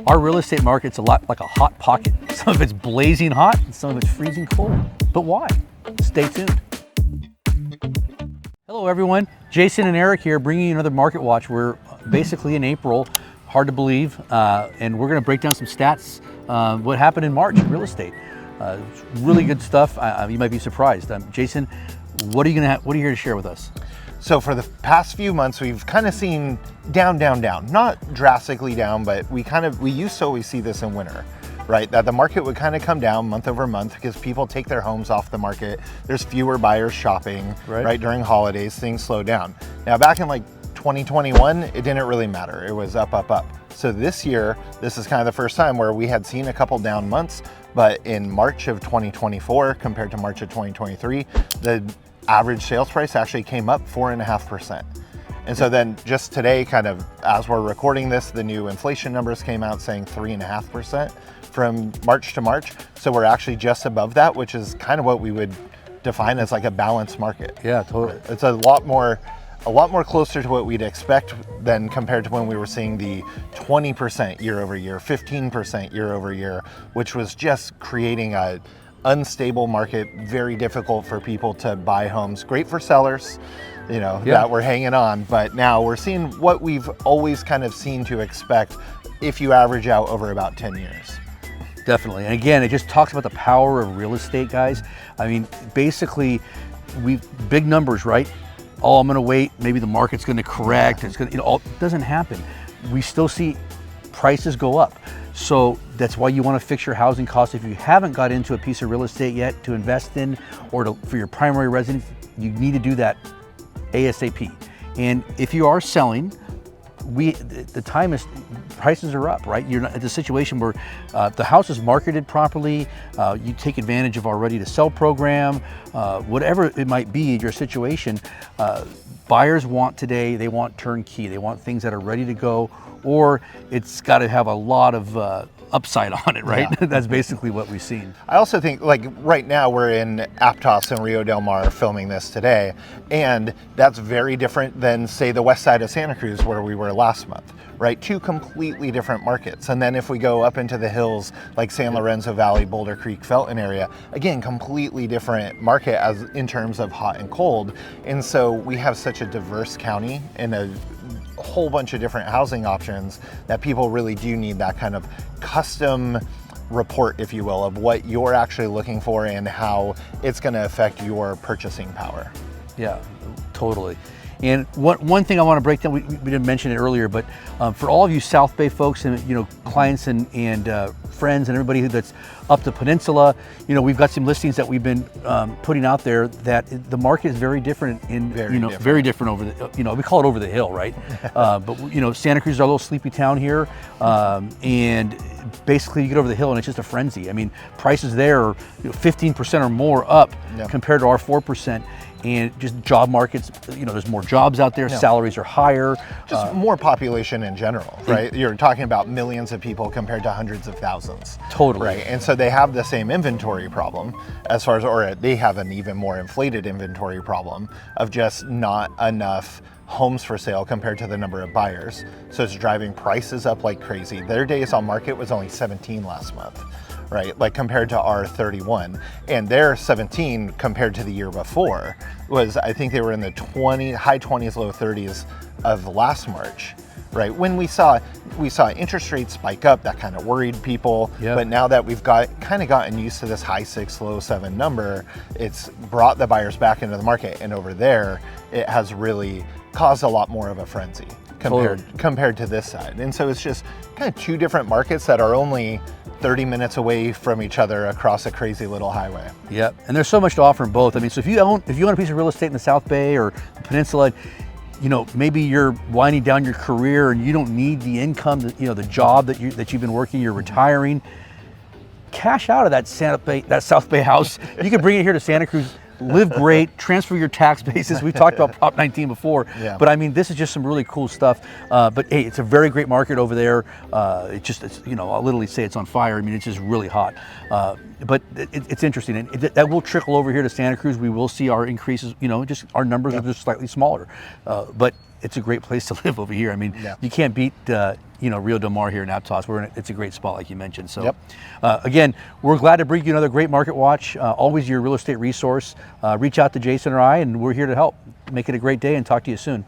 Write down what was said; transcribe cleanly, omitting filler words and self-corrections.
Our real estate market's a lot like a hot pocket. Some of it's blazing hot and some of it's freezing cold. But why? Stay tuned. Hello everyone, Jason and Eric here bringing you another Market Watch. We're basically in April, hard to believe, and we're gonna break down some stats, what happened in March in real estate. Really good stuff. You might be surprised. Jason, what are you here to share with us? So for the past few months, we've kind of seen down. Not drastically down, but we used to always see this in winter, right? That the market would kind of come down month over month because people take their homes off the market. There's fewer buyers shopping, right? During holidays, things slow down. Now back in like 2021, it didn't really matter. It was up. So this year, this is kind of the first time where we had seen a couple down months, but in March of 2024 compared to March of 2023, the average sales price actually came up 4.5%. And so then just today, kind of as we're recording this, the new inflation numbers came out saying 3.5% from March to March. So we're actually just above that, which is kind of what we would define as like a balanced market. Yeah, totally. It's a lot more closer to what we'd expect than compared to when we were seeing the 20% year over year, 15% year over year, which was just creating a unstable market, very difficult for people to buy homes. Great for sellers, that we're hanging on, but now we're seeing what we've always kind of seen to expect if you average out over about 10 years. Definitely. And again, it just talks about the power of real estate, guys. I mean, basically, big numbers, right? Oh, I'm going to wait. Maybe the market's going to correct. It's going to, it doesn't happen. We still see prices go up. So that's why you want to fix your housing costs. If you haven't got into a piece of real estate yet to invest in or for your primary residence, you need to do that ASAP. And if you are selling, prices are up, right? You're not at the situation where the house is marketed properly. You take advantage of our ready to sell program, whatever it might be, your situation. Buyers want today, they want turnkey. They want things that are ready to go, or it's got to have a lot of upside on it, right? Yeah. That's basically what we've seen. I also think, like right now we're in Aptos and Rio Del Mar filming this today, and that's very different than say the west side of Santa Cruz where we were last month, right? Two completely different markets. And then if we go up into the hills like San Lorenzo Valley, Boulder Creek, Felton area, again, completely different market as in terms of hot and cold. And so we have such a diverse county and a whole bunch of different housing options that people really do need that kind of custom report, if you will, of what you're actually looking for and how it's going to affect your purchasing power. Yeah, totally. And one thing I want to break down, we didn't mention it earlier, but for all of you Southbay folks and clients and friends and everybody that's up the Peninsula, we've got some listings that we've been putting out there that the market is very different very different over the, we call it over the hill, right? But Santa Cruz is our little sleepy town here, and basically you get over the hill and it's just a frenzy. I mean, prices there are 15% or more up compared to our 4%. And just job markets, there's more jobs out there, salaries are higher. Just more population in general, right? You're talking about millions of people compared to hundreds of thousands. Totally. Right, and so they have the same inventory problem or they have an even more inflated inventory problem of just not enough homes for sale compared to the number of buyers. So it's driving prices up like crazy. Their days on market was only 17 last month. Right, like compared to our 31, and their 17 compared to the year before was, I think they were in the high 20s, low 30s of last March. Right, when we saw interest rates spike up, that kind of worried people. Yep. But now that we've gotten used to this high 6, low 7 number, it's brought the buyers back into the market, and over there, it has really caused a lot more of a frenzy compared to this side. And so it's just kind of two different markets that are only 30 minutes away from each other across a crazy little highway. Yep, and there's so much to offer in both. I mean, so if you own a piece of real estate in the South Bay or the Peninsula, maybe you're winding down your career and you don't need the income, the job that you've been working, you're retiring, cash out of that South Bay house. You can bring it here to Santa Cruz, live great, transfer your tax basis. We've talked about Prop 19 before, but I mean, this is just some really cool stuff. But hey, it's a very great market over there. I'll literally say it's on fire. I mean, it's just really hot. But it's interesting, and that will trickle over here to Santa Cruz. We will see our increases. Just our numbers are just slightly smaller. But it's a great place to live over here. I mean, Yeah. you can't beat Rio Del Mar here in Aptos. It's a great spot, like you mentioned. So, Yep. Again, we're glad to bring you another great market watch. Always your real estate resource. Reach out to Jason or I, and we're here to help. Make it a great day, and talk to you soon.